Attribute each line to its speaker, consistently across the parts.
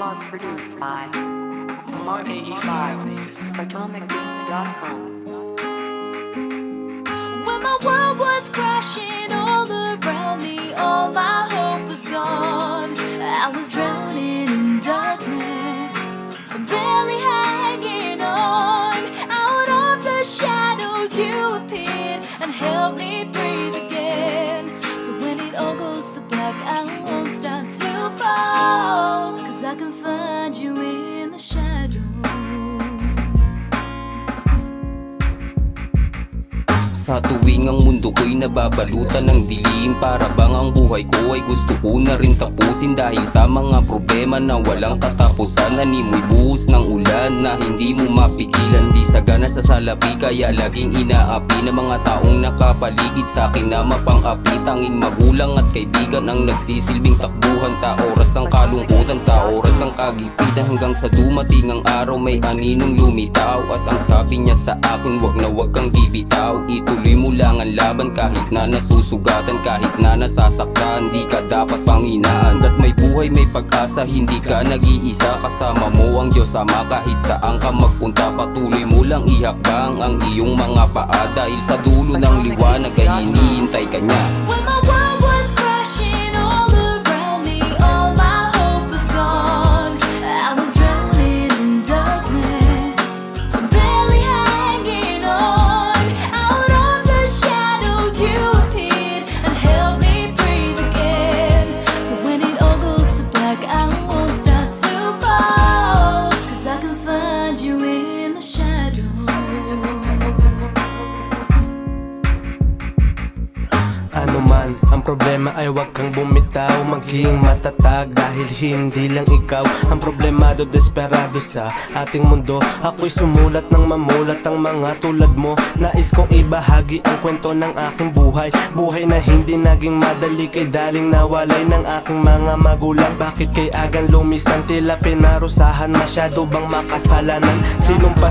Speaker 1: was produced by Mark 85, AtomicBeats.com.
Speaker 2: When my world was crashing all around me, all my hope was gone. I was drowning in darkness, barely hanging on. Out of the shadows you appeared and helped me breathe again. So when it all goes to black, I won't start to fall, 'cause I can find you in the shadows.
Speaker 3: Sa tuwing ang mundo ko'y nababalutan ng dilim, para bang ang buhay ko ay gusto ko na rin tapusin. Dahil sa mga problema na walang katapusan, animoy buhos ng ulan na hindi mo mapigilan. Di sagana sa salapi kaya laging inaapi ng mga taong nakapaligid sa akin na mapang-api. Tanging magulang at kaibigan ang nagsisilbing takbuhan sa oras ng kalungkutan, sa oras ng kagipitan. Hanggang sa dumating ang araw may aninong lumitaw, at ang sabi niya sa akin, wag na wag kang bibitaw. Ituloy mo lang ang laban kahit na nasusugatan, kahit na nasasaktan, di ka dapat panghinaan. Hanggat may buhay may pag-asa, hindi ka nag-iisa. Kasama mo ang Diyos sama kahit saan ka magpunta. Patuloy mo lang ihakbang ang iyong mga paa, dahil sa dulo ng liwanag ay hinihintay ka niya.
Speaker 2: When my world was crashing all around me, all my hope was gone. I was drowning in darkness, barely hanging on. Out of the shadows you appeared and helped me breathe again. So when it all goes to black, I won't start to fall, 'cause I can find you in the shadows.
Speaker 4: Ano man ang problema ay wag kang bumitaw, maging matatag dahil hindi lang ikaw ang problemado, desperado sa ating mundo. Ako'y sumulat ng mamulat ang mga tulad mo. Nais kong ibahagi ang kwento ng aking buhay, buhay na hindi naging madali kay daling nawalay ng aking mga magulang. Bakit kay agang lumisan, tila pinarusahan, masyado bang makasalanan?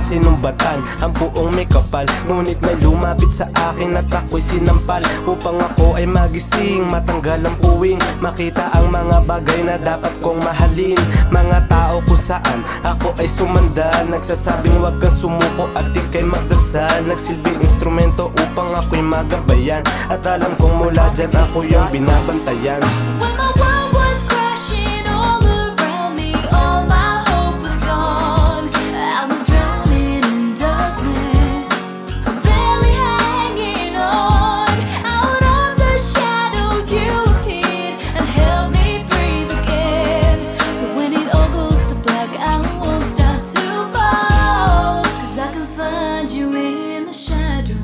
Speaker 4: Sinumbatan ang puong may kapal, ngunit may lumapit sa akin at ako'y sinampal upang ako ay magising, matanggal ang puwing, makita ang mga bagay na dapat kong mahalin. Mga tao kung saan ako ay sumanda, nagsasabing wag kang sumuko at ika'y magdasal. Nagsilbing instrumento upang ako'y magabayan, at alam kong mula dyan ako yung binabantayan.
Speaker 2: When my world was crashing all around me, all my hope was gone. I was drowning in darkness, barely hanging on. Out of the shadows you appeared and helped me breathe again. So when it all goes to black, I won't start to fall, 'cause I can find you in the shadows.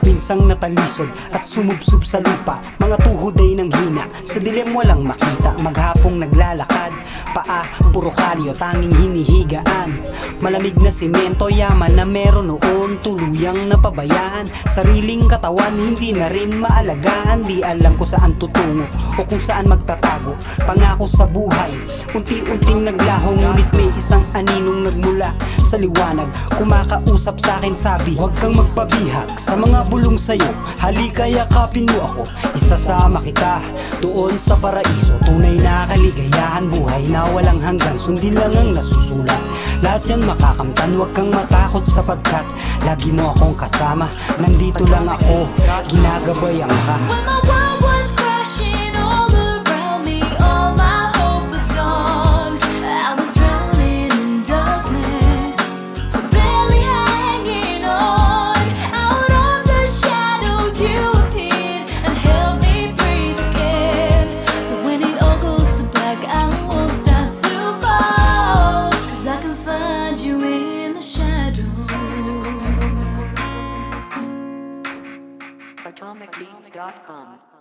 Speaker 5: Minsang natalisod at sumubsub sa lupa, mga tuhod ay nang hina, sa dilim walang makita. Maghapong naglalakad, paa puro kalyo, tanging hinihigaan. Malamig na simento, yaman na meron noon, tuluyang napabayaan. Sariling katawan hindi na rin maalagaan. Di alam ko saan tutungo o kung saan magtatago. Pangako sa buhay, unti-unting naglaho, ngunit may isang aninong nagmula sa liwanag. Kumakausap sa akin, sabi, huwag kang magpabihag sa mga bulong sa'yo, halika yakapin mo ako, isasama kita doon sa paraiso. Tunay na kaligayahan, buhay na walang hanggan, sundin lang ang nasusulat. Lahat yan makakamtan, huwag kang matakot sapagkat lagi mo akong kasama. Nandito lang ako, ginagabayan ka.
Speaker 2: When my world was crashing all around me, all my hope was gone. I was drowning in darkness, barely hanging on. Out of the shadows you appeared and helped me breathe again. So when it all goes to black, I won't start to fall, 'cause I can find you in the shadows.
Speaker 1: AtomicBeats.com.